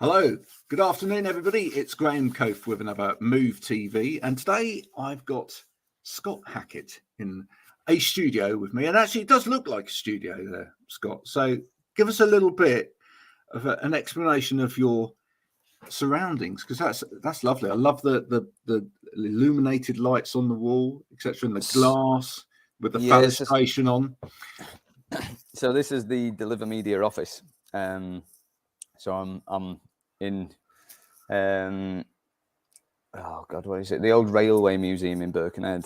Hello, good afternoon, everybody. It's Graham Cofe with another Move TV, and today I've got Scott Hackett in a studio with me, and actually it does look like a studio there, Scott. So give us a little bit of an explanation of your surroundings, because that's lovely. I love the illuminated lights on the wall, etc., and the glass with the fenestration on. So this is the Deliver Media office. So I'm in, oh God, what is it? The old Railway Museum in Birkenhead,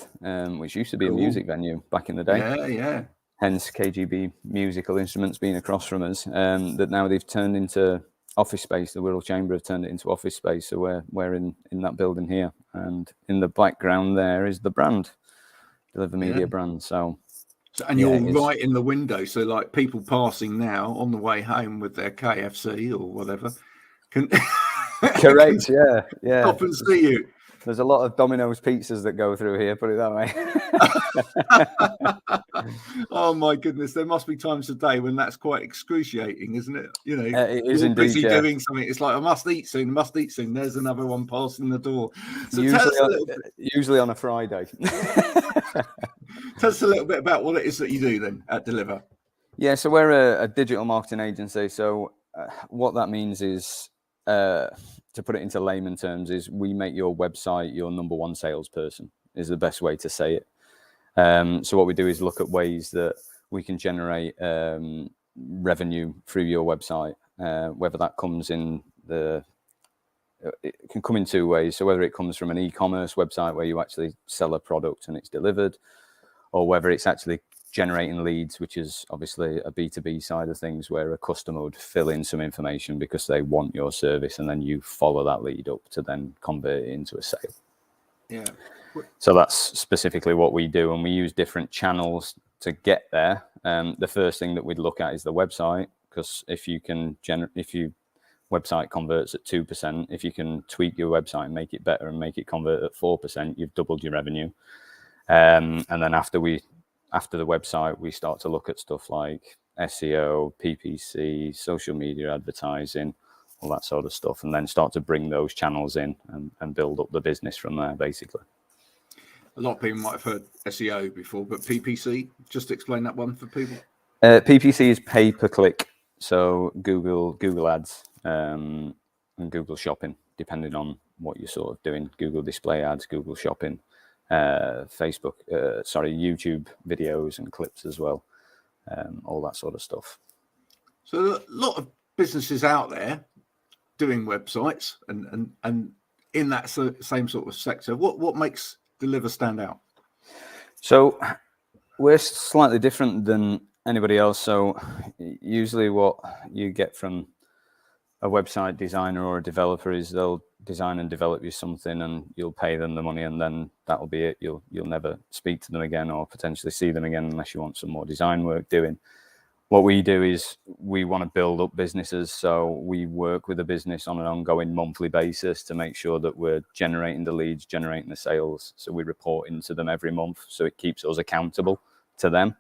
which used to be a music venue back in the day. Yeah. Hence KGB Musical Instruments being across from us. That now they've turned into office space. The Wirral Chamber have turned it into office space. So we're in that building here, and in the background there is the brand, Deliver Media brand. And you're right in the window, so like people passing now on the way home with their KFC or whatever can correct, yeah. Stop and see you. There's a lot of Domino's pizzas that go through here, put it that way. Oh my goodness, there must be times of day when that's quite excruciating, isn't it? You know, it is you're indeed, busy doing something. It's like I must eat soon. There's another one passing the door. So usually on a Friday. Tell us a little bit about what it is that you do then at Deliver. Yeah, so we're a digital marketing agency. So what that means is, to put it into layman terms, is we make your website your number one salesperson, is the best way to say it. So what we do is look at ways that we can generate revenue through your website, whether that comes in it can come in two ways. So whether it comes from an e-commerce website where you actually sell a product and it's delivered, or whether it's actually generating leads, which is obviously a B2B side of things, where a customer would fill in some information because they want your service, and then you follow that lead up to then convert it into a sale. Yeah. So that's specifically what we do, and we use different channels to get there. The first thing that we'd look at is the website, because if your website converts at 2%, if you can tweak your website and make it better and make it convert at 4%, you've doubled your revenue. And then after the website, we start to look at stuff like SEO, PPC, social media advertising, all that sort of stuff, and then start to bring those channels in and build up the business from there, basically. A lot of people might have heard SEO before, but PPC, just explain that one for people. PPC is pay-per-click, so Google Ads and Google Shopping, depending on what you're sort of doing. Google Display Ads, Google Shopping, YouTube videos and clips as well, all that sort of stuff. So a lot of businesses out there doing websites and in that same sort of sector. What makes Deliver stand out? So we're slightly different than anybody else. So usually what you get from a website designer or a developer is they'll design and develop you something, and you'll pay them the money, and then that'll be it. You'll never speak to them again or potentially see them again unless you want some more design work doing. What we do is we want to build up businesses, so we work with a business on an ongoing monthly basis to make sure that we're generating the leads, generating the sales. So we report into them every month, so it keeps us accountable to them.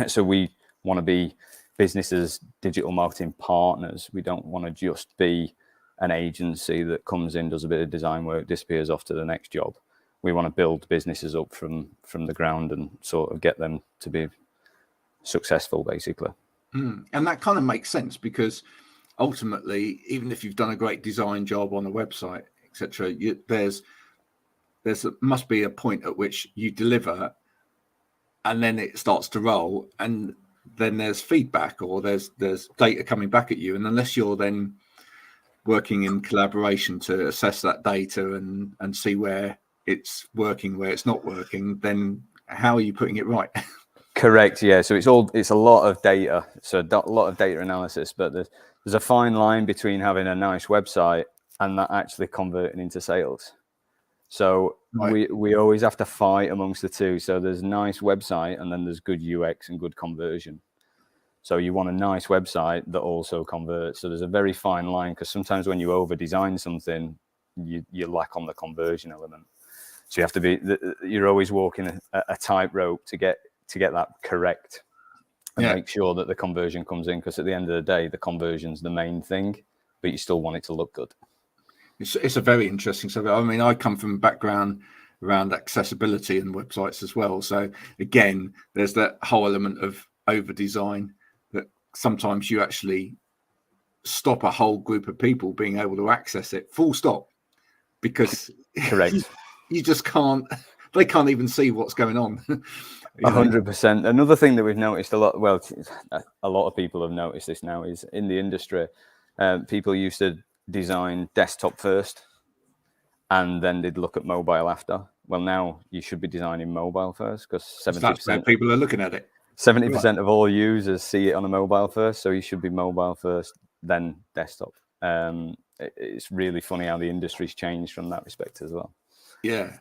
So we want to be businesses' digital marketing partners. We don't want to just be an agency that comes in, does a bit of design work, disappears off to the next job. We want to build businesses up from the ground and sort of get them to be successful, basically. And that kind of makes sense, because ultimately, even if you've done a great design job on a website, etc., there's must be a point at which you deliver, and then it starts to roll, and then there's feedback or there's data coming back at you, and unless you're then working in collaboration to assess that data and see where it's working, where it's not working, then how are you putting it right? Correct. Yeah. So it's a lot of data. So a lot of data analysis, but there's a fine line between having a nice website and that actually converting into sales. So we always have to fight amongst the two. So there's nice website, and then there's good UX and good conversion. So you want a nice website that also converts. So there's a very fine line, because sometimes when you over design something, you lack on the conversion element. So you have to be, you're always walking a tightrope to get that correct and make sure that the conversion comes in, because at the end of the day, the conversion's the main thing. but you still want it to look good. It's a very interesting subject. I mean, I come from a background around accessibility and websites as well. So again, there's that whole element of over design that sometimes you actually stop a whole group of people being able to access it, full stop, because Correct. you just can't, they can't even see what's going on. 100%. Another thing that we've noticed a lot, well, a lot of people have noticed this now, is in the industry, people used to design desktop first and then they'd look at mobile after. Well, now you should be designing mobile first, because 70% that's where people are looking at it. 70% of all users see it on a mobile first, so you should be mobile first, then desktop. It's really funny how the industry's changed from that respect as well. Yeah.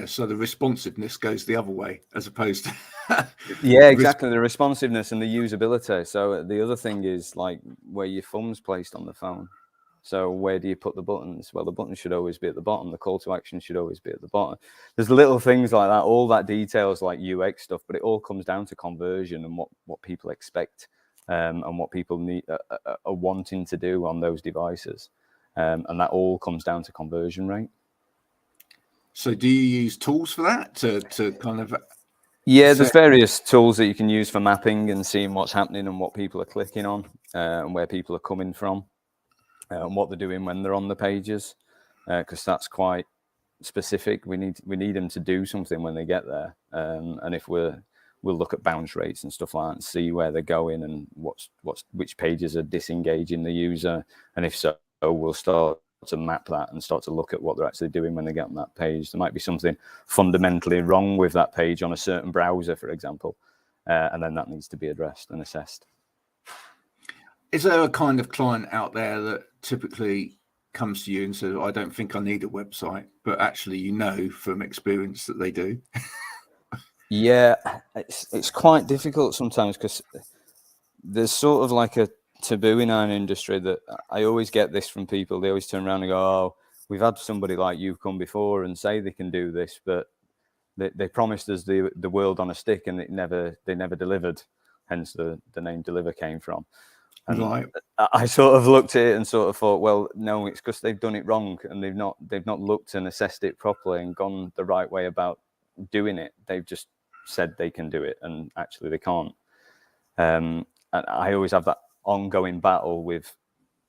So the responsiveness goes the other way, as opposed to yeah, exactly, the responsiveness and the usability. So the other thing is like where your thumb's placed on the phone. So where do you put the buttons? Well, the buttons should always be at the bottom. The call to action should always be at the bottom. There's little things like that. All that details like UX stuff, but it all comes down to conversion and what people expect and what people need are wanting to do on those devices, and that all comes down to conversion rate. So do you use tools for that to kind of? Yeah, there's various tools that you can use for mapping and seeing what's happening and what people are clicking on and where people are coming from. And what they're doing when they're on the pages, because that's quite specific. We need them to do something when they get there, and if we'll look at bounce rates and stuff like that and see where they're going and which pages are disengaging the user, and if so, we'll start to map that and start to look at what they're actually doing when they get on that page. There might be something fundamentally wrong with that page on a certain browser, for example, and then that needs to be addressed and assessed. Is there a kind of client out there that typically comes to you and says, I don't think I need a website, but actually you know from experience that they do? Yeah, it's quite difficult sometimes, because there's sort of like a taboo in our industry that I always get this from people. They always turn around and go, oh, we've had somebody like you come before and say they can do this, but they promised us the world on a stick and they never delivered. Hence the name Deliver came from. And right. I sort of looked at it and sort of thought, well, no, it's because they've done it wrong and they've not looked and assessed it properly and gone the right way about doing it. They've just said they can do it and actually they can't. And I always have that ongoing battle with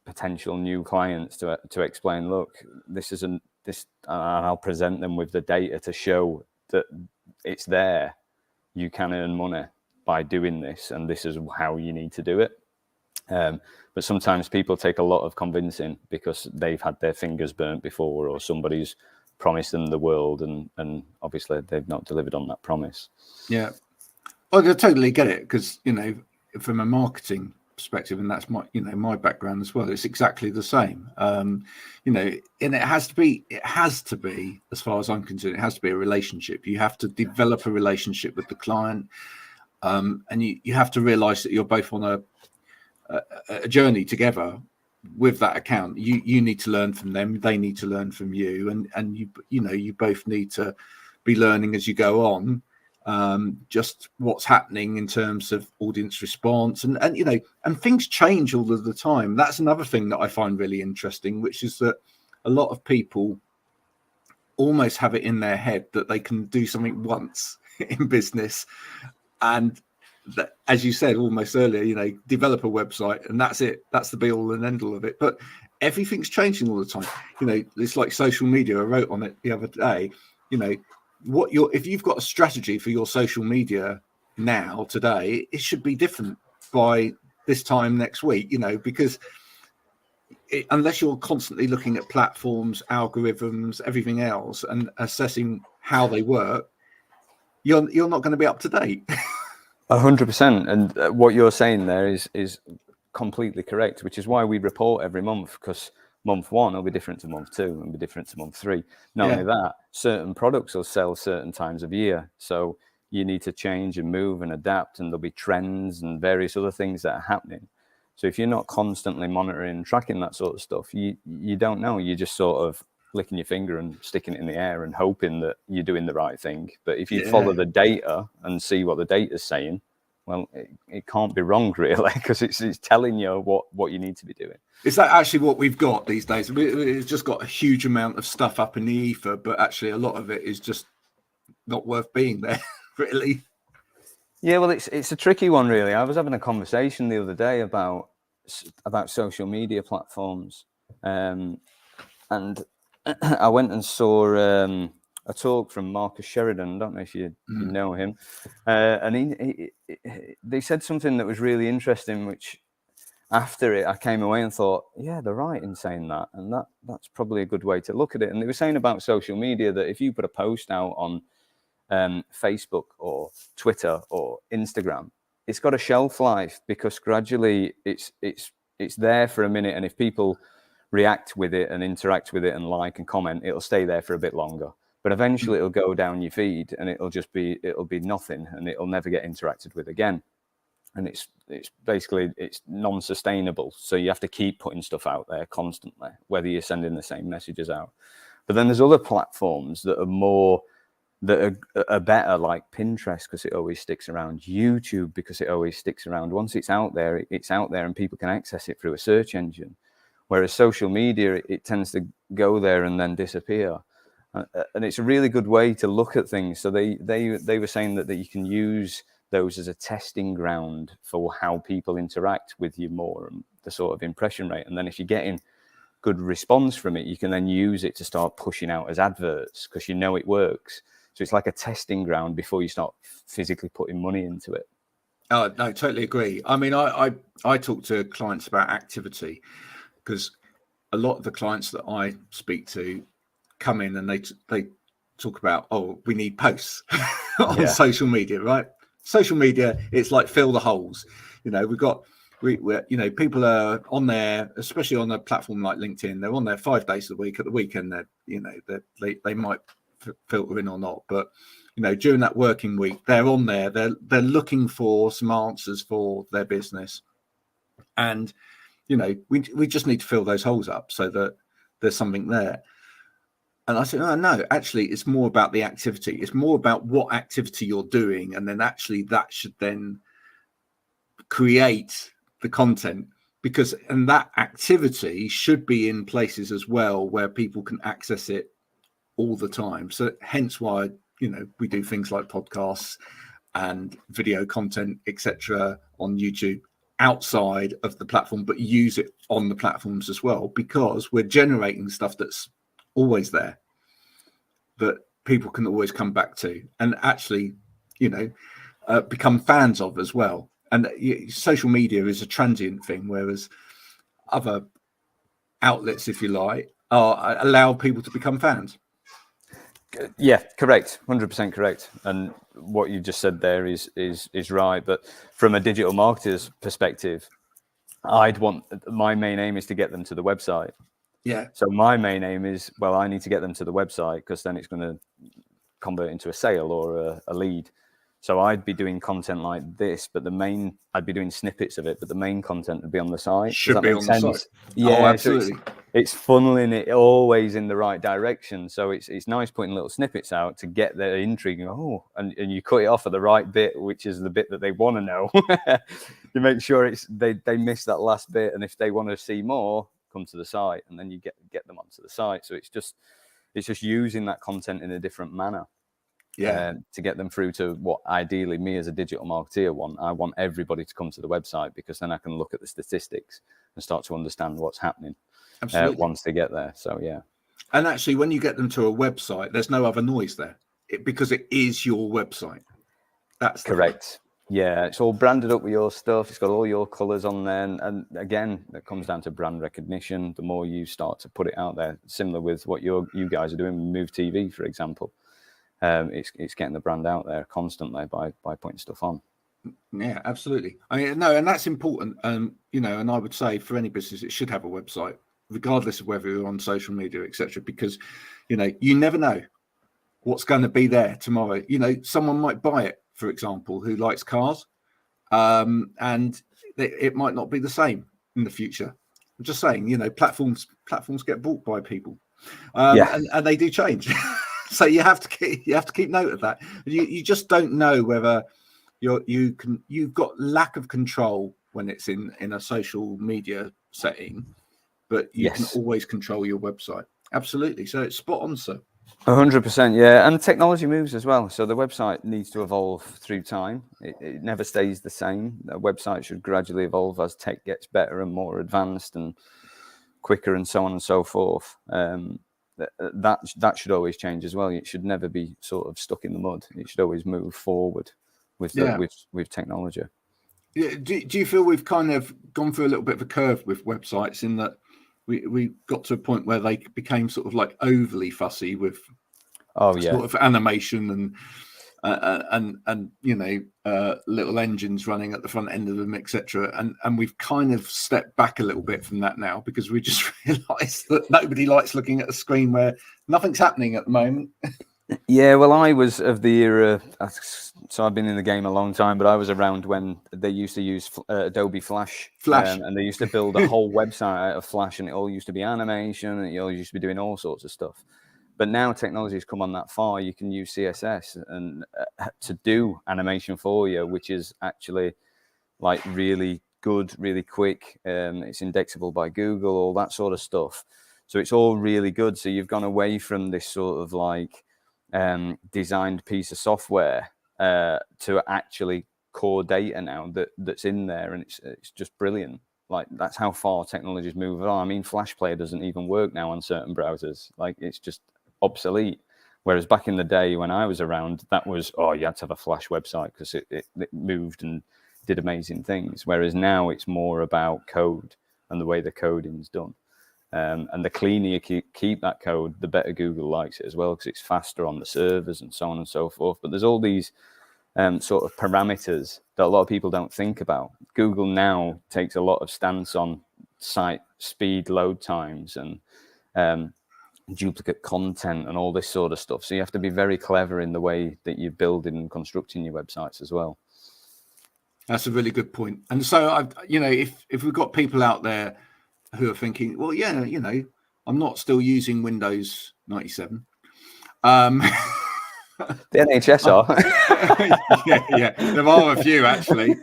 potential new clients to explain, look, this isn't this, and I'll present them with the data to show that it's there. You can earn money by doing this, and this is how you need to do it. But sometimes people take a lot of convincing because they've had their fingers burnt before, or somebody's promised them the world, and obviously they've not delivered on that promise. Yeah, I totally get it, because from a marketing perspective, and that's my background as well, it's exactly the same. And it has to be, as far as I'm concerned, it has to be a relationship. You have to develop a relationship with the client, and you have to realize that you're both on a journey together with that account. You need to learn from them, they need to learn from you, and you both need to be learning as you go on, just what's happening in terms of audience response, and things change all of the time. That's another thing that I find really interesting, which is that a lot of people almost have it in their head that they can do something once in business, and that, as you said almost earlier, develop a website and that's it. That's the be all and end all of it. But everything's changing all the time. It's like social media. I wrote on it the other day. If you've got a strategy for your social media now today, it should be different by this time next week. Because unless you're constantly looking at platforms, algorithms, everything else, and assessing how they work, you're not going to be up to date. 100%, and what you're saying there is completely correct, which is why we report every month, because month 1 will be different to month 2 and be different to month 3. Not only that, certain products will sell certain times of year, so you need to change and move and adapt, and there'll be trends and various other things that are happening. So if you're not constantly monitoring and tracking that sort of stuff, you don't know. You're just sort of licking your finger and sticking it in the air and hoping that you're doing the right thing. But if you follow the data and see what the data is saying, Well, it can't be wrong, really, because it's telling you what you need to be doing. Is that actually what we've got these days? We've just got a huge amount of stuff up in the ether, but actually a lot of it is just not worth being there, really. Yeah, well, it's a tricky one, really. I was having a conversation the other day about social media platforms, and I went and saw a talk from Marcus Sheridan. I don't know if you know him, and they said something that was really interesting, which after it I came away and thought, yeah, they're right in saying that, and that's probably a good way to look at it. And they were saying about social media that if you put a post out on Facebook or Twitter or Instagram, it's got a shelf life, because gradually it's there for a minute, and if people react with it and interact with it and like and comment, it'll stay there for a bit longer. But eventually it'll go down your feed and it'll be nothing, and it'll never get interacted with again. And it's basically non-sustainable. So you have to keep putting stuff out there constantly, whether you're sending the same messages out. But then there's other platforms that are better, like Pinterest, because it always sticks around, YouTube, because it always sticks around. Once it's out there, and people can access it through a search engine. Whereas social media, it tends to go there and then disappear. And it's a really good way to look at things. So they were saying that you can use those as a testing ground for how people interact with you more, and the sort of impression rate. And then if you're getting good response from it, you can then use it to start pushing out as adverts, because you know it works. So it's like a testing ground before you start physically putting money into it. Oh, no, totally agree. I mean, I talk to clients about activity, because a lot of the clients that I speak to come in and they talk about, oh, we need posts on social media, right? Social media, it's like fill the holes. You know, we're people are on there, especially on a platform like LinkedIn. They're on there 5 days a week. At the weekend, they might filter in or not, but during that working week, they're on there. They're looking for some answers for their business, and we just need to fill those holes up so that there's something there. And I said, oh, no, actually, it's more about the activity. It's more about what activity you're doing. And then actually that should then create the content, and that activity should be in places as well where people can access it all the time. So hence why, we do things like podcasts and video content, etc. on YouTube outside of the platform, but use it on the platforms as well, because we're generating stuff that's always there that people can always come back to and actually become fans of as well. And social media is a transient thing, whereas other outlets, if you like, allow people to become fans. Yeah, correct, 100% correct. And what you just said there is right. But from a digital marketer's perspective, my main aim is to get them to the website. Yeah. So my main aim is, I need to get them to the website, because then it's going to convert into a sale or a lead. So I'd be doing content like this, but I'd be doing snippets of it, but the main content would be on the site. Should be on the site. Yeah, oh, absolutely. So it's funneling it always in the right direction. So it's nice putting little snippets out to get their intrigue. And you cut it off at the right bit, which is the bit that they want to know. You make sure they miss that last bit, and if they want to see more, come to the site, and then you get them onto the site. So it's just using that content in a different manner. To get them through to what ideally me as a digital marketer want. I want everybody to come to the website, because then I can look at the statistics and start to understand what's happening once they get there. So yeah. And actually, when you get them to a website, there's no other noise there, because it is your website. That's correct. Yeah, it's all branded up with your stuff. It's got all your colors on there, and again, that comes down to brand recognition. The more you start to put it out there, similar with what you guys are doing with Move TV, for example. It's getting the brand out there constantly by putting stuff on. Yeah, absolutely. I mean, no, and that's important. And I would say for any business, it should have a website, regardless of whether you're on social media, etc. Because, you never know what's going to be there tomorrow. Someone might buy it, for example, who likes cars, and it might not be the same in the future. I'm just saying, platforms get bought by people, and they do change. So you have to keep note of that. You just don't know whether you've got lack of control when it's in a social media setting, but you can Yes. always control your website. Absolutely. So it's spot on, sir. 100%, yeah. And technology moves as well. So the website needs to evolve through time. It never stays the same. A website should gradually evolve as tech gets better and more advanced and quicker and so on and so forth. That should always change as well. It should never be sort of stuck in the mud. It should always move forward with with technology. Yeah. Do you feel we've kind of gone through a little bit of a curve with websites in that we got to a point where they became sort of like overly fussy with sort of animation and little engines running at the front end of them, etc. And we've kind of stepped back a little bit from that now because we just realised that nobody likes looking at a screen where nothing's happening at the moment. Yeah, well, I was of the era, so I've been in the game a long time, but I was around when they used to use Adobe Flash. And they used to build a whole website out of Flash, and it all used to be animation, and you all used to be doing all sorts of stuff. But now technology has come on that far. You can use CSS and to do animation for you, which is actually like really good, really quick. It's indexable by Google, all that sort of stuff. So it's all really good. So you've gone away from this sort of like designed piece of software to actually core data now that's in there, and it's just brilliant. Like that's how far technology's moved on. I mean, Flash Player doesn't even work now on certain browsers. Like it's just obsolete. Whereas back in the day when I was around, that was you had to have a Flash website because it moved and did amazing things. Whereas now it's more about code and the way the coding's done. And the cleaner you keep that code, the better Google likes it as well, because it's faster on the servers and so on and so forth. But there's all these sort of parameters that a lot of people don't think about. Google now takes a lot of stance on site speed, load times, and duplicate content and all this sort of stuff. So you have to be very clever in the way that you're building and constructing your websites as well. That's a really good point. And so, if we've got people out there who are thinking, well, I'm not still using Windows 97. The NHS are. yeah, there are a few actually.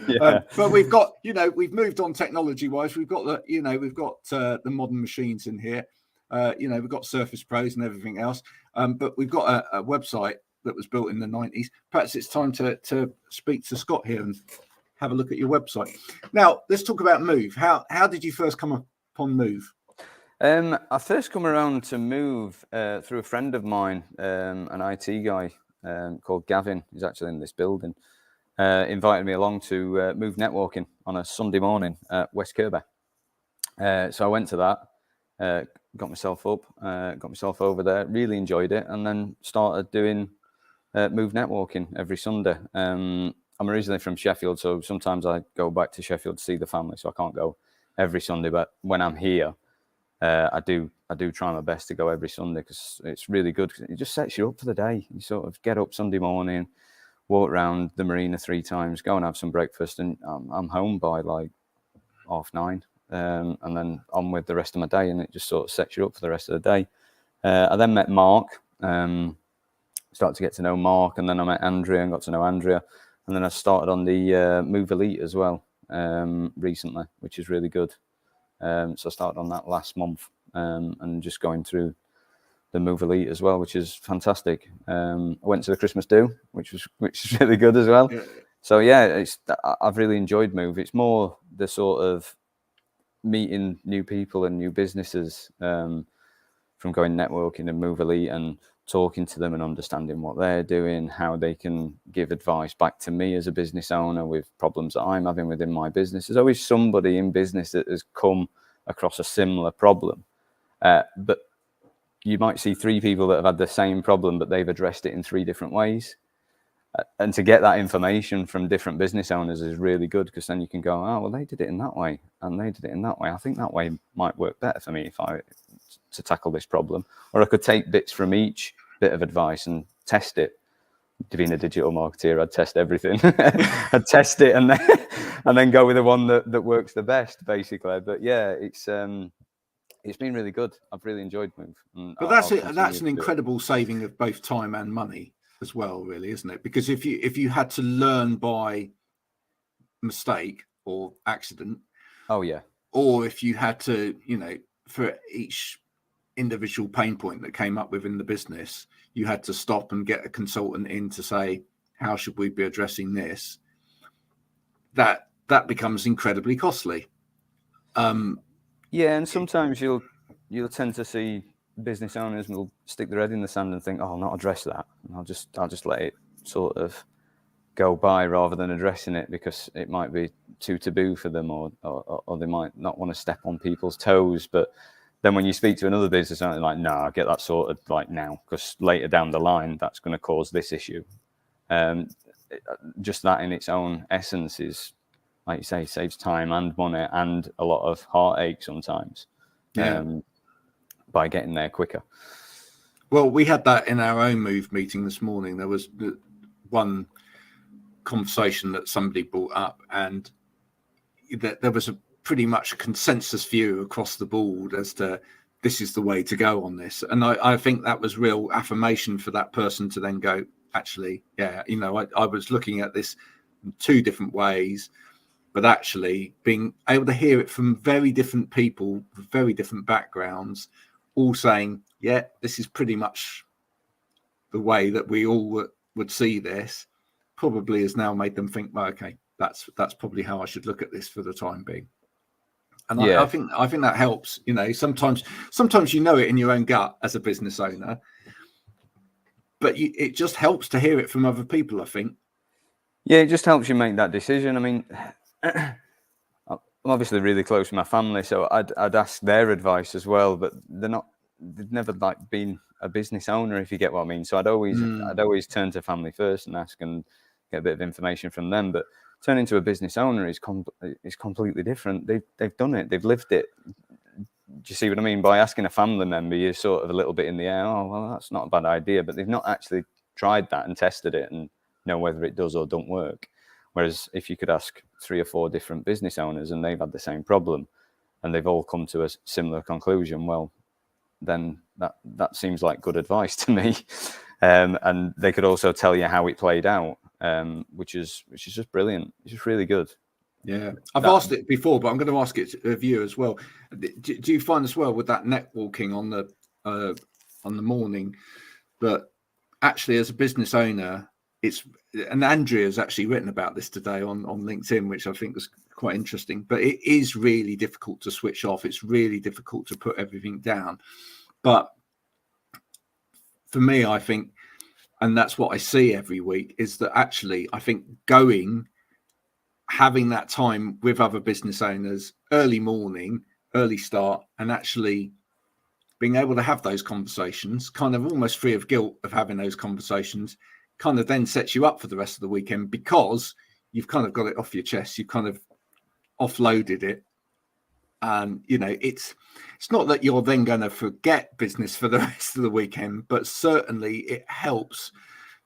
Yeah. But we've got, we've moved on technology-wise. We've got the modern machines in here. We've got Surface Pros and everything else. But we've got a website that was built in the 90s. Perhaps it's time to speak to Scott here and have a look at your website. Now, let's talk about Move. How did you first come upon Move? I first come around to Move through a friend of mine, an IT guy called Gavin. He's actually in this building. Invited me along to Move networking on a Sunday morning at West Kirby. So I went to that, got myself over there, really enjoyed it, and then started doing Move networking every Sunday. I'm originally from Sheffield, so sometimes I go back to Sheffield to see the family, so I can't go every Sunday. But when I'm here, I do try my best to go every Sunday because it's really good. It just sets you up for the day. You sort of get up Sunday morning, walk around the marina 3 times, go and have some breakfast, and I'm home by like 9:30, and then on with the rest of my day. And it just sort of sets you up for the rest of the day. I then met Mark, started to get to know Mark, and then I met Andrea and got to know Andrea. And then I started on the Move Elite as well recently, which is really good. So I started on that last month and just going through the Move Elite as well, which is fantastic. I went to the Christmas do, which is really good as well. Yeah. So yeah, I've really enjoyed Move. It's more the sort of meeting new people and new businesses from going networking and Move Elite and talking to them and understanding what they're doing, how they can give advice back to me as a business owner with problems that I'm having within my business. There's always somebody in business that has come across a similar problem. But you might see 3 people that have had the same problem, but they've addressed it in 3 different ways. And to get that information from different business owners is really good, because then you can go, oh, well, they did it in that way and they did it in that way. I think that way might work better for me to tackle this problem. Or I could take bits from each bit of advice and test it. Being a digital marketeer, I'd test everything. I'd test it and then go with the one that works the best, basically. But yeah, it's been really good. I've really enjoyed Move. But that's an incredible saving of both time and money. as well, really, isn't it? Because if you had to learn by mistake or accident, Oh yeah, or if you had to, for each individual pain point that came up within the business, you had to stop and get a consultant in to say, how should we be addressing this? That becomes incredibly costly. Yeah, and sometimes you'll tend to see business owners will stick their head in the sand and think, "Oh, I'll not address that. And I'll just let it sort of go by rather than addressing it because it might be too taboo for them, or they might not want to step on people's toes." But then when you speak to another business owner, like, "No, I'll get that sorted like now because later down the line that's going to cause this issue." Just that in its own essence is, like you say, saves time and money and a lot of heartache sometimes by getting there quicker. Well, we had that in our own move meeting this morning. There was one conversation that somebody brought up, and there was a pretty much consensus view across the board as to this is the way to go on this. And I think that was real affirmation for that person to then go, actually, yeah, I was looking at this in two different ways, but actually being able to hear it from very different people, very different backgrounds, all saying, yeah, this is pretty much the way that we all would see this, probably has now made them think, well, okay, that's probably how I should look at this for the time being. And yeah. I think that helps. Sometimes it in your own gut as a business owner, but it just helps to hear it from other people, I think. Yeah, it just helps you make that decision. I mean, I'm obviously really close with my family, so I'd ask their advice as well, but they've never been a business owner, if you get what I mean. So I'd always turn to family first and ask and get a bit of information from them. But turning to a business owner is completely different. They've done it, they've lived it. Do you see what I mean? By asking a family member, you're sort of a little bit in the air. Oh, well, that's not a bad idea, but they've not actually tried that and tested it and know whether it does or don't work. Whereas if you could ask 3 or 4 different business owners and they've had the same problem and they've all come to a similar conclusion, well, then that seems like good advice to me. And they could also tell you how it played out, which is just brilliant. It's just really good. Yeah, I've asked it before, but I'm going to ask it of you as well. Do you find as well with that networking on the morning that actually as a business owner, and Andrea's actually written about this today on LinkedIn, which I think was quite interesting, but it is really difficult to switch off. It's really difficult to put everything down. But for me, I think, and that's what I see every week, is that actually I think having that time with other business owners, early morning, early start, and actually being able to have those conversations, kind of almost free of guilt of having those conversations, kind of then sets you up for the rest of the weekend because you've kind of got it off your chest. You kind of offloaded it. And, it's not that you're then going to forget business for the rest of the weekend, but certainly it helps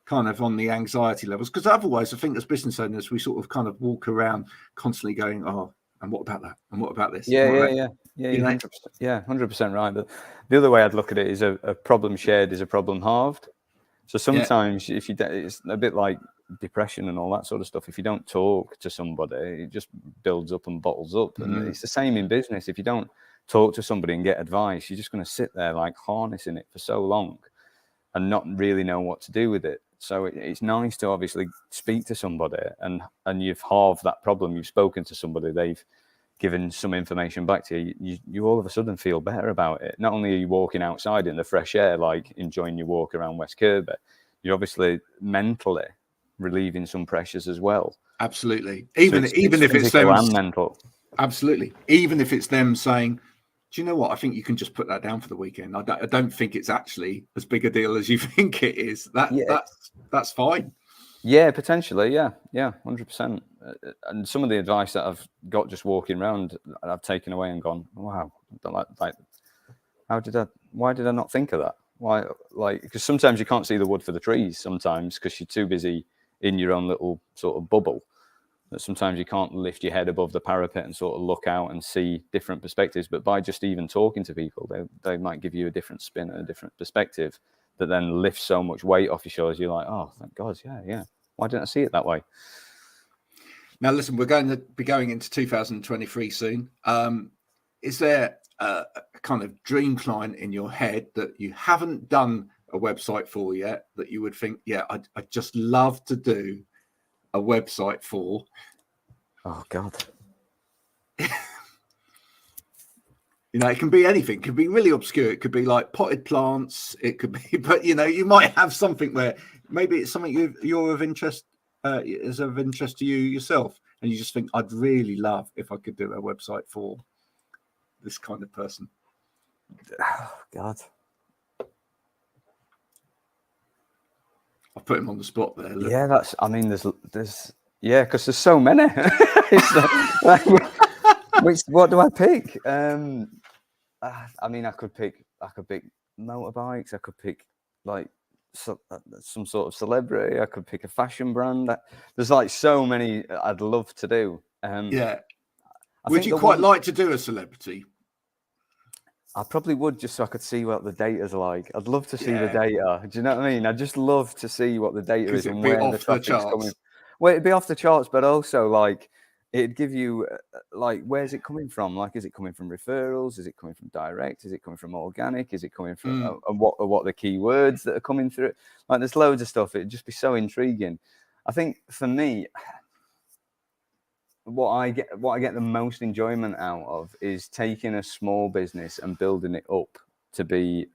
kind of on the anxiety levels, because otherwise I think as business owners we sort of kind of walk around constantly going, oh, and what about that, and what about this? Yeah 100% right. But the other way I'd look at it is a problem shared is a problem halved. So sometimes if it's a bit like depression and all that sort of stuff. If you don't talk to somebody, it just builds up and bottles up. And it's the same in business. If you don't talk to somebody and get advice, you're just going to sit there like harnessing it for so long and not really know what to do with it. So it's nice to obviously speak to somebody and you've halved that problem. You've spoken to somebody, they've given some information back to you. You all of a sudden feel better about it. Not only are you walking outside in the fresh air, like enjoying your walk around West Kirby, you're obviously mentally relieving some pressures as well. Absolutely. Even if it's them and mental. Absolutely. Even if it's them saying, do you know what? I think you can just put that down for the weekend. I don't think it's actually as big a deal as you think it is. That's fine. Yeah, potentially. Yeah, 100%. And some of the advice that I've got just walking around, I've taken away and gone, wow, like, why did I not think of that? Why, because sometimes you can't see the wood for the trees sometimes because you're too busy in your own little sort of bubble. That sometimes you can't lift your head above the parapet and sort of look out and see different perspectives. But by just even talking to people, they might give you a different spin and a different perspective that then lifts so much weight off your shoulders. You're like, oh, thank God, yeah. Why didn't I see it that way? Now, listen, we're going to be going into 2023 soon. Is there a kind of dream client in your head that you haven't done a website for yet that you would think, yeah, I'd just love to do a website for? Oh, God. You know, it can be anything. It could be really obscure. It could be like potted plants. It could be, but you know, you might have something where maybe it's something you're of interest, is of interest to you yourself, and you just think, I'd really love if I could do a website for this kind of person. Oh, God. I've put him on the spot there. Look. Yeah, there's yeah, because there's so many. What do I pick? I mean, I could pick motorbikes. I could pick like some sort of celebrity. I could pick a fashion brand. There's like so many I'd love to do. Yeah. Would you quite like to do a celebrity? I probably would, just so I could see what the data's like. I'd love to see the data. Do you know what I mean? I'd just love to see what the data is and where the traffic's coming. Well, it'd be off the charts, but also like it'd give you like, where's it coming from? Like, is it coming from referrals? Is it coming from direct? Is it coming from organic? Is it coming from and what are the keywords that are coming through? Like, there's loads of stuff. It'd just be so intriguing. I think for me, what I get the most enjoyment out of is taking a small business and building it up to be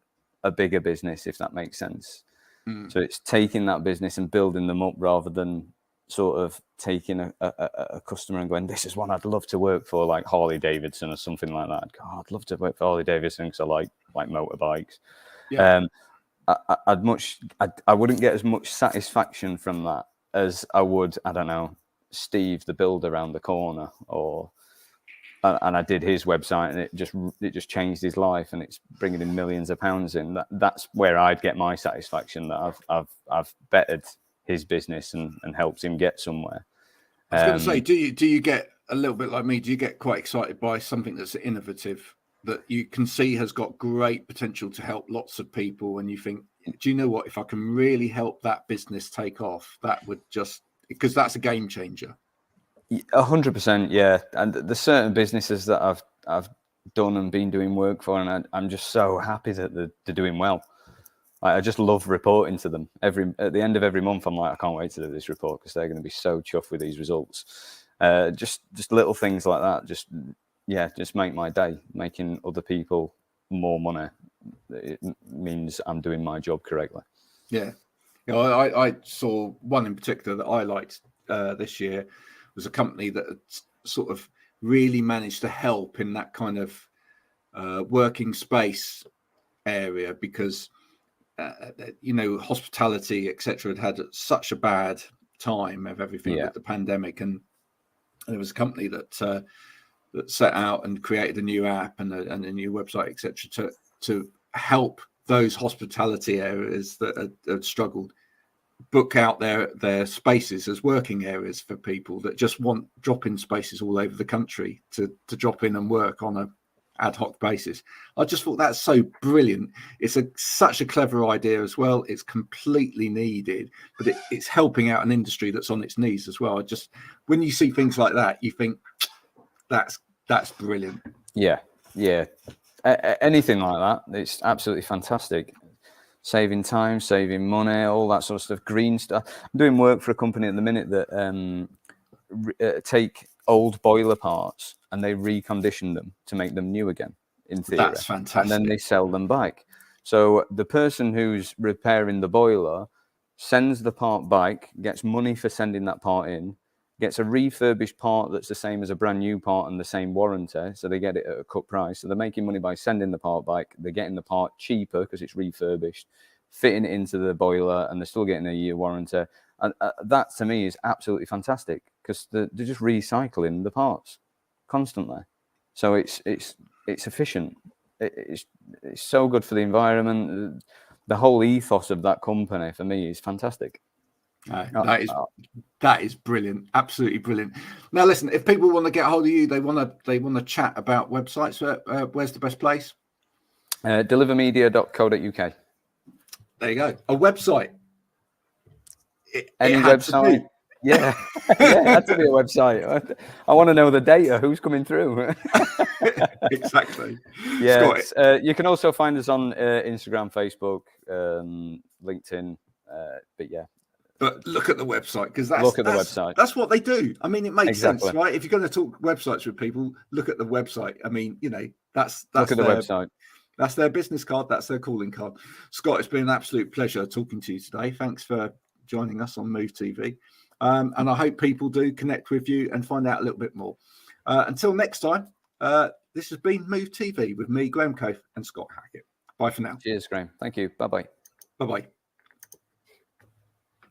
a bigger business, if that makes sense. So it's taking that business and building them up rather than sort of taking a customer and going, this is one I'd love to work for, like Harley Davidson or something like that. God, I'd love to work for Harley Davidson because I like motorbikes. Yeah. I wouldn't get as much satisfaction from that as I would, I don't know, Steve the builder around the corner, and I did his website and it just changed his life and it's bringing in millions of pounds in. That's where I'd get my satisfaction, that I've bettered his business and helped him get somewhere. I was going to say, do you get a little bit like me? Do you get quite excited by something that's innovative that you can see has got great potential to help lots of people, and you think, do you know what? If I can really help that business take off, that would just, because that's a game changer. 100%, yeah. And there's certain businesses that I've done and been doing work for, and I'm just so happy that they're doing well. I just love reporting to them. At the end of every month, I'm like, I can't wait to do this report because they're going to be so chuffed with these results. Just little things like that. Just make my day. Making other people more money, it means I'm doing my job correctly. Yeah. You know, I saw one in particular that I liked this year. Was a company that sort of really managed to help in that kind of working space area, because hospitality, etc., had such a bad time of everything with the pandemic, and there was a company that set out and created a new app and a new website, etc., to help those hospitality areas that had struggled book out their spaces as working areas for people that just want drop-in spaces all over the country to drop in and work on a ad hoc basis. I just thought that's so brilliant. It's such a clever idea as well. It's completely needed, but it's helping out an industry that's on its knees as well. When you see things like that, you think that's brilliant. Yeah. Anything like that, it's absolutely fantastic. Saving time, saving money, all that sort of stuff. Green stuff. I'm doing work for a company at the minute that take old boiler parts and they recondition them to make them new again, in theory. That's fantastic. And then they sell them back. So the person who's repairing the boiler sends the part back, gets money for sending that part in, gets a refurbished part that's the same as a brand new part and the same warranty, so they get it at a cut price. So they're making money by sending the part back. They're getting the part cheaper because it's refurbished, fitting it into the boiler, and they're still getting a year warranty. And that to me is absolutely fantastic, because they're just recycling the parts constantly. So it's efficient. It's so good for the environment. The whole ethos of that company for me is fantastic. That is brilliant, absolutely brilliant. Now, listen, if people want to get a hold of you, they want to chat about websites. Where's the best place? Delivermedia.co.uk. There you go. A website. Any it had to website? be. Yeah, yeah, it had to be a website. I want to know the data, who's coming through. Exactly. Yeah, Scott, you can also find us on Instagram, Facebook, LinkedIn. But yeah, but look at the website, because look at the website. That's what they do. I mean, it makes Exactly. sense, right? If you're going to talk websites with people, look at the website. I mean, you know, that's Look at the their, website. that's their business card. That's their calling card. Scott, it's been an absolute pleasure talking to you today. Thanks for joining us on Move TV. And I hope people do connect with you and find out a little bit more. Until next time, this has been Move TV with me, Graham Cofe, and Scott Hackett. Bye for now. Cheers, Graham. Thank you. Bye-bye. Bye-bye.